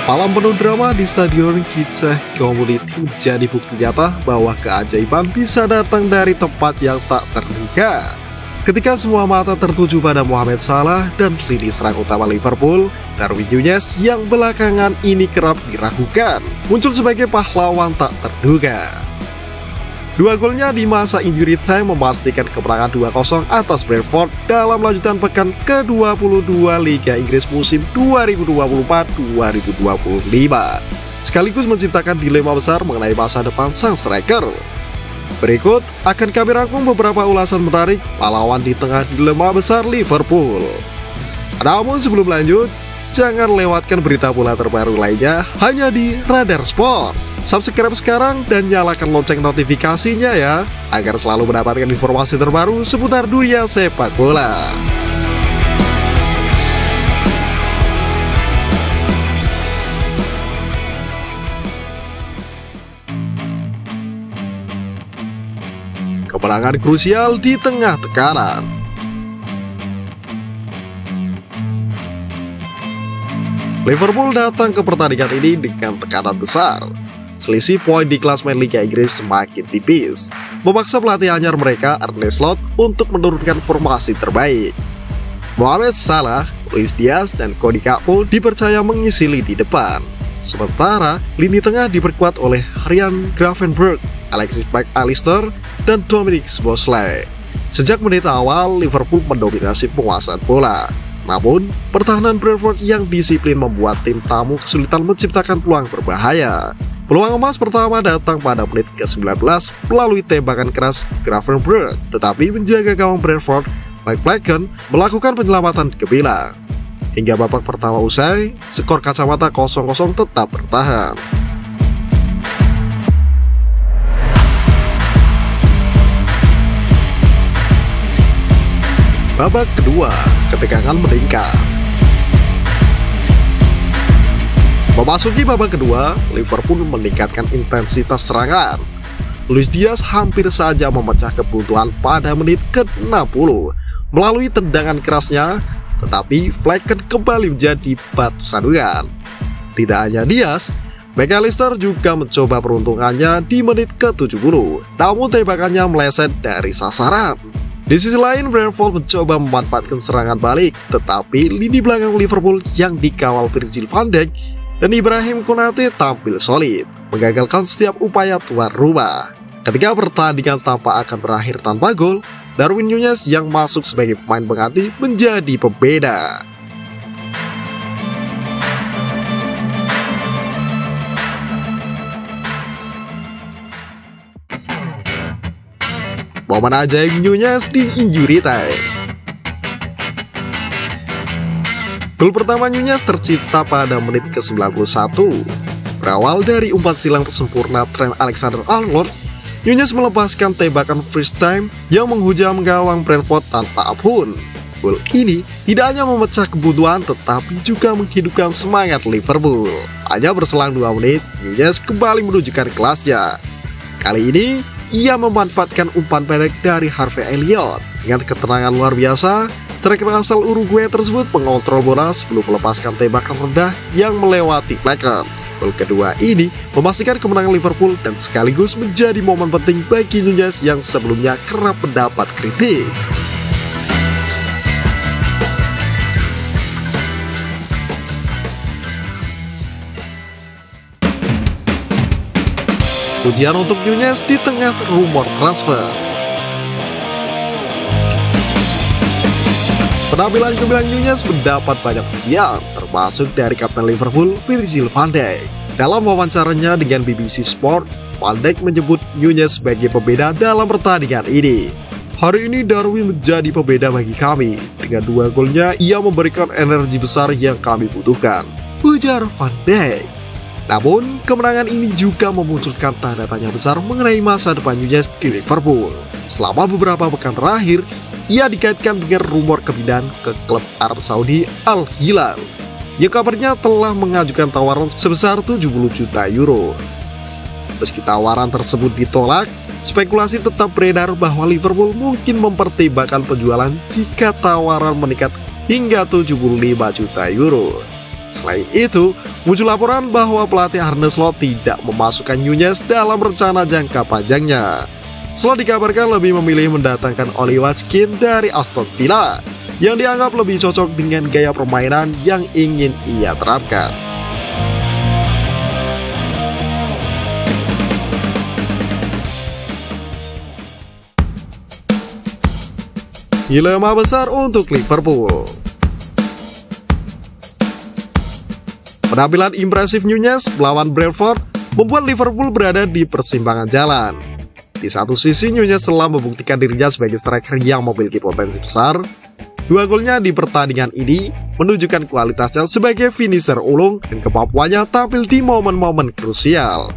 Malam penuh drama di Stadion Kisah Community menjadi bukti nyata bahwa keajaiban bisa datang dari tempat yang tak terduga. Ketika semua mata tertuju pada Mohamed Salah dan lini serang utama Liverpool, Darwin Núñez yang belakangan ini kerap diragukan muncul sebagai pahlawan tak terduga. Dua golnya di masa injury time memastikan kemenangan 2-0 atas Brentford dalam lanjutan pekan ke-22 Liga Inggris musim 2024-2025, sekaligus menciptakan dilema besar mengenai masa depan sang striker. Berikut akan kami rangkum beberapa ulasan menarik pahlawan di tengah dilema besar Liverpool. Namun sebelum lanjut, jangan lewatkan berita bola terbaru lainnya hanya di Radar Sport. Subscribe sekarang dan nyalakan lonceng notifikasinya ya, agar selalu mendapatkan informasi terbaru seputar dunia sepak bola. Kemenangan krusial di tengah tekanan. Liverpool datang ke pertandingan ini dengan tekanan besar. Selisih poin di klasemen Liga Inggris semakin tipis, memaksa pelatih anyar mereka Arne Slot untuk menurunkan formasi terbaik. Mohamed Salah, Luis Diaz, dan Cody Gakpo dipercaya mengisi lini depan. Sementara lini tengah diperkuat oleh Ryan Gravenberch, Alexis McAllister, dan Dominic Szoboszlai. Sejak menit awal, Liverpool mendominasi penguasaan bola. Namun, pertahanan Brentford yang disiplin membuat tim tamu kesulitan menciptakan peluang berbahaya. Peluang emas pertama datang pada menit ke-19 melalui tembakan keras Gravenberch, tetapi menjaga gawang Brentford, Mike Flekken, melakukan penyelamatan gemilang. Hingga babak pertama usai, skor kacamata 0-0 tetap bertahan. Babak kedua, ketegangan meningkat. Memasuki babak kedua, Liverpool meningkatkan intensitas serangan. Luis Diaz hampir saja memecah kebuntuan pada menit ke-60 melalui tendangan kerasnya, tetapi Flekken kembali menjadi batu sandungan. Tidak hanya Diaz, McAllister juga mencoba peruntungannya di menit ke-70, namun tembakannya meleset dari sasaran. Di sisi lain, Brentford mencoba memanfaatkan serangan balik, tetapi lini belakang Liverpool yang dikawal Virgil van Dijk dan Ibrahim Konate tampil solid, menggagalkan setiap upaya tuan rumah. Ketika pertandingan tampak akan berakhir tanpa gol, Darwin Núñez yang masuk sebagai pemain pengganti menjadi pembeda. Momen ajaib Núñez di injury time. Gol pertama Núñez tercipta pada menit ke-91. Berawal dari umpan silang sempurna Trent Alexander-Arnold, Núñez melepaskan tembakan freeze time yang menghujam gawang Brentford tanpa ampun. Gol ini tidak hanya memecah kebuntuan tetapi juga menghidupkan semangat Liverpool. Hanya berselang 2 menit, Núñez kembali menunjukkan kelasnya. Kali ini, ia memanfaatkan umpan pendek dari Harvey Elliott. Dengan ketenangan luar biasa, striker asal Uruguay tersebut mengontrol bola sebelum melepaskan tembakan rendah yang melewati Flekken. Gol kedua ini memastikan kemenangan Liverpool dan sekaligus menjadi momen penting bagi Núñez yang sebelumnya kerap mendapat kritik. Ujian untuk Núñez di tengah rumor transfer. Penampilan gemilang Núñez mendapat banyak pujian, termasuk dari kapten Liverpool Virgil van Dijk. Dalam wawancaranya dengan BBC Sport, Van Dijk menyebut Núñez sebagai pembeda dalam pertandingan ini. Hari ini Darwin menjadi pembeda bagi kami. Dengan 2 golnya, ia memberikan energi besar yang kami butuhkan, ujar Van Dijk. Namun, kemenangan ini juga memunculkan tanda tanya besar mengenai masa depan Núñez di Liverpool. Selama beberapa pekan terakhir, ia dikaitkan dengan rumor kepindahan ke klub Arab Saudi Al Hilal, yang kabarnya telah mengajukan tawaran sebesar 70 juta euro. Meski tawaran tersebut ditolak, spekulasi tetap beredar bahwa Liverpool mungkin mempertimbangkan penjualan jika tawaran meningkat hingga 75 juta euro. Selain itu, muncul laporan bahwa pelatih Arne Slot tidak memasukkan Nunez dalam rencana jangka panjangnya. Slot dikabarkan lebih memilih mendatangkan Ollie Watkins dari Aston Villa, yang dianggap lebih cocok dengan gaya permainan yang ingin ia terapkan. Dilema besar untuk Liverpool. Penampilan impresif Nunez melawan Brentford membuat Liverpool berada di persimpangan jalan. Di satu sisi, Nunez telah membuktikan dirinya sebagai striker yang memiliki potensi besar. 2 golnya di pertandingan ini menunjukkan kualitasnya sebagai finisher ulung dan kemampuannya tampil di momen-momen krusial.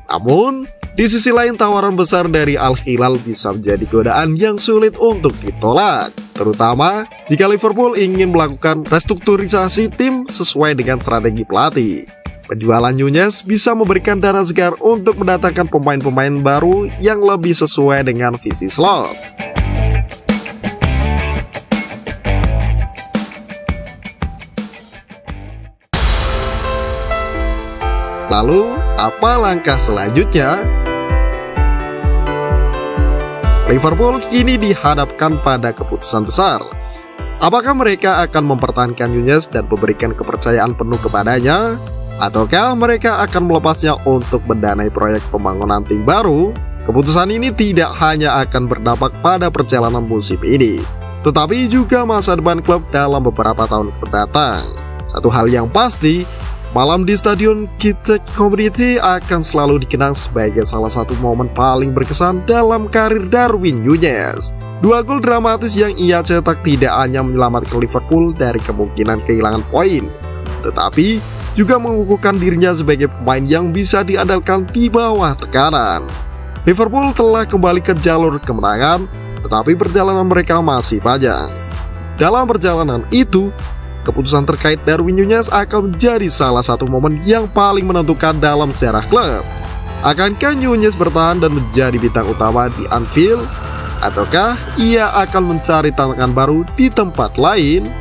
Namun, di sisi lain tawaran besar dari Al Hilal bisa menjadi godaan yang sulit untuk ditolak, terutama jika Liverpool ingin melakukan restrukturisasi tim sesuai dengan strategi pelatih. Penjualan Nunez bisa memberikan dana segar untuk mendatangkan pemain-pemain baru yang lebih sesuai dengan visi Slot. Lalu, apa langkah selanjutnya? Liverpool kini dihadapkan pada keputusan besar. Apakah mereka akan mempertahankan Nunez dan memberikan kepercayaan penuh kepadanya? Ataukah mereka akan melepasnya untuk mendanai proyek pembangunan tim baru? Keputusan ini tidak hanya akan berdampak pada perjalanan musim ini, tetapi juga masa depan klub dalam beberapa tahun mendatang. Satu hal yang pasti, malam di Stadion Kitech Community akan selalu dikenang sebagai salah satu momen paling berkesan dalam karir Darwin Nunez. 2 gol dramatis yang ia cetak tidak hanya menyelamatkan Liverpool dari kemungkinan kehilangan poin, tetapi juga mengukuhkan dirinya sebagai pemain yang bisa diandalkan di bawah tekanan. Liverpool telah kembali ke jalur kemenangan, tetapi perjalanan mereka masih panjang. Dalam perjalanan itu, keputusan terkait Darwin Nunez akan menjadi salah satu momen yang paling menentukan dalam sejarah klub. Akankah Nunez bertahan dan menjadi bintang utama di Anfield? Ataukah ia akan mencari tantangan baru di tempat lain?